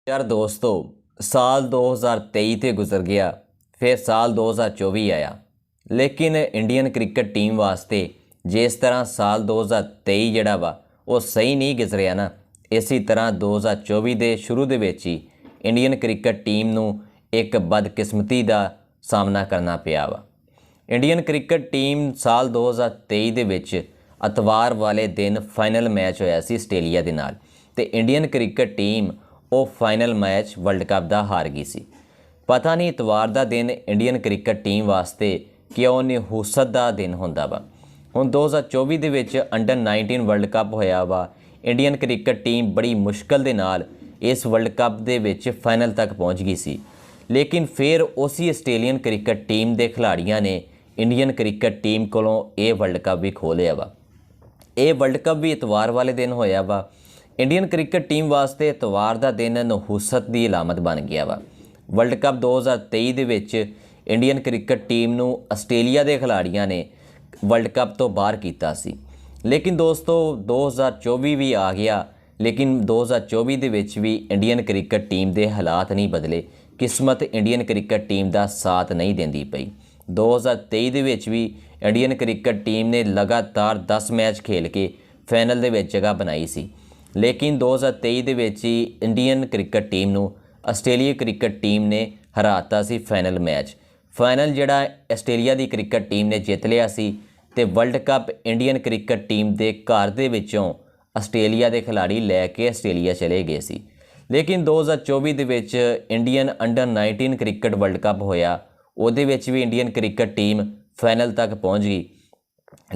यार दोस्तों, साल 2023 तो गुजर गया, फिर साल 2024 आया। लेकिन इंडियन क्रिकेट टीम वास्ते जिस तरह साल 2023 जड़ा वा वो सही नहीं गुजरिया ना, इसी तरह 2024 के शुरू के ही इंडियन क्रिकेट टीम नू एक बदकिस्मती का सामना करना पिया वा। इंडियन क्रिकेट टीम साल 2023 ਦੇ ਵਿੱਚ ਅਤਵਾਰ वाले दिन फाइनल मैच होया सी ਆਸਟ੍ਰੇਲੀਆ ਦੇ ਨਾਲ ਤੇ इंडियन क्रिकेट टीम ਉਹ फाइनल मैच वर्ल्ड कप ਦਾ हार गई सी। पता नहीं इतवार का दिन इंडियन क्रिकेट टीम वास्ते क्यों नहूसत का दिन होंदा वा। हुण 2024 ਦੇ ਵਿੱਚ अंडर 19 वर्ल्ड कप होया वा। इंडियन क्रिकेट टीम बड़ी मुश्किल ਦੇ ਨਾਲ इस वर्ल्ड कप ਦੇ ਵਿੱਚ फाइनल तक पहुँच गई सी। लेकिन फिर उसी आस्ट्रेलियन क्रिकेट टीम के खिलाड़ियों ने इंडियन क्रिकेट टीम कोलों ये वर्ल्ड कप भी खो लिया वा। ये वर्ल्ड कप भी इतवार वाले दिन होया वा। इंडियन क्रिकेट टीम वास्ते इतवार का दिन नहूसत की अलामत बन गया वा। वर्ल्ड कप 2023 ਦੇ ਵਿੱਚ इंडियन क्रिकेट टीम ਨੂੰ ਆਸਟ੍ਰੇਲੀਆ के खिलाड़ियों ने वर्ल्ड कप तो बाहर किया सी। लेकिन दोस्तों 2024 भी आ गया, लेकिन 2024 ਦੇ ਵਿੱਚ भी इंडियन क्रिकेट टीम के हालात नहीं बदले। किस्मत इंडियन क्रिकेट टीम का साथ नहीं देंदी पई। 2023 ਦੇ ਵਿੱਚ भी इंडियन क्रिकेट टीम ने लगातार 10 मैच खेल के फाइनल ਦੇ ਵਿੱਚ जगह बनाई सी। लेकिन 2023 ਦੇ ਵਿੱਚ ही इंडियन क्रिकेट टीम ਨੂੰ ਆਸਟ੍ਰੇਲੀਆ क्रिकेट टीम ने हराता सी फाइनल मैच। फाइनल ਜਿਹੜਾ ਆਸਟ੍ਰੇਲੀਆ ਦੀ क्रिकेट टीम ने जित लिया सी ਤੇ world cup Indian cricket team ਦੇ ਘਰ ਦੇ ਵਿੱਚੋਂ ਆਸਟ੍ਰੇਲੀਆ ਦੇ खिलाड़ी लैके ਆਸਟ੍ਰੇਲੀਆ चले गए सी। लेकिन 2024 ਦੇ ਵਿੱਚ Indian under 19 cricket world cup होया, ਉਹਦੇ ਵਿੱਚ भी इंडियन क्रिकेट टीम फाइनल तक पहुँच गई।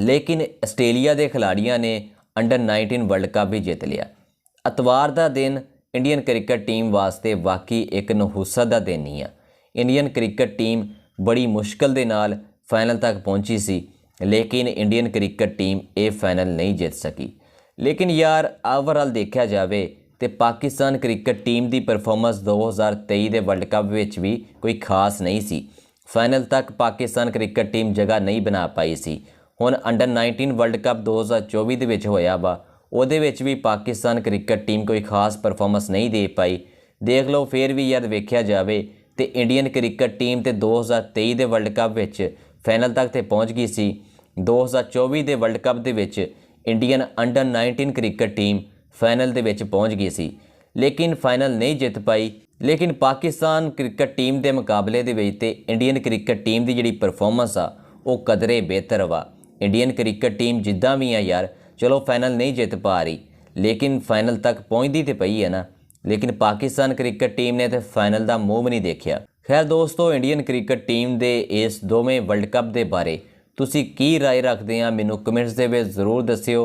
लेकिन ਆਸਟ੍ਰੇਲੀਆ ਦੇ खिलाड़ियों ने अंडर 19 वर्ल्ड कप भी जित लिया। अतवार का दिन इंडियन क्रिकेट टीम वास्ते वाकई एक नहूसत का दिन ही है। इंडियन क्रिकेट टीम बड़ी मुश्किल के नाल फाइनल तक पहुँची सी, लेकिन इंडियन क्रिकेट टीम ये फाइनल नहीं जित सकी। लेकिन यार ओवरऑल देखा जाए तो पाकिस्तान क्रिकेट टीम की परफॉर्मेंस 2023 के वर्ल्ड कप विच भी कोई खास नहीं सी। फाइनल तक पाकिस्तान क्रिकेट टीम जगह नहीं बना पाई सी। हुण अंडर 19 वर्ल्ड कप 2024 ਦੇ ਵਿੱਚ ਹੋਇਆ ਵਾ, ਉਹਦੇ ਵਿੱਚ भी पाकिस्तान क्रिकेट टीम कोई खास परफॉर्मेंस नहीं दे पाई। देख लो फिर भी यार वेख्या जाए तो इंडियन क्रिकेट टीम तो 2023 के वर्ल्ड कप विच फाइनल तक तो पहुँच गई सी। 2024 के वर्ल्ड कप ਦੇ ਵਿੱਚ Indian under 19 cricket team final ਦੇ ਵਿੱਚ पहुँच गई सी, लेकिन फाइनल नहीं जित पाई। लेकिन पाकिस्तान क्रिकेट टीम के मुकाबले ਦੇ ਵਿੱਚ ਤੇ इंडियन क्रिकेट टीम की जिहड़ी परफॉर्मेंस आ वो कदरे बेहतर वा। इंडियन क्रिकेट टीम जिद्दां भी है यार, चलो फाइनल नहीं जित पा रही, लेकिन फाइनल तक पहुँचती तो पई है ना। लेकिन पाकिस्तान क्रिकेट टीम ने तो फाइनल का मूँह भी नहीं देखा। खैर दोस्तों, इंडियन क्रिकेट टीम के इस दोवें वर्ल्ड कप के बारे तुसी की राय रखते हैं, मैनू कमेंट्स दे विच जरूर दस्सिओ।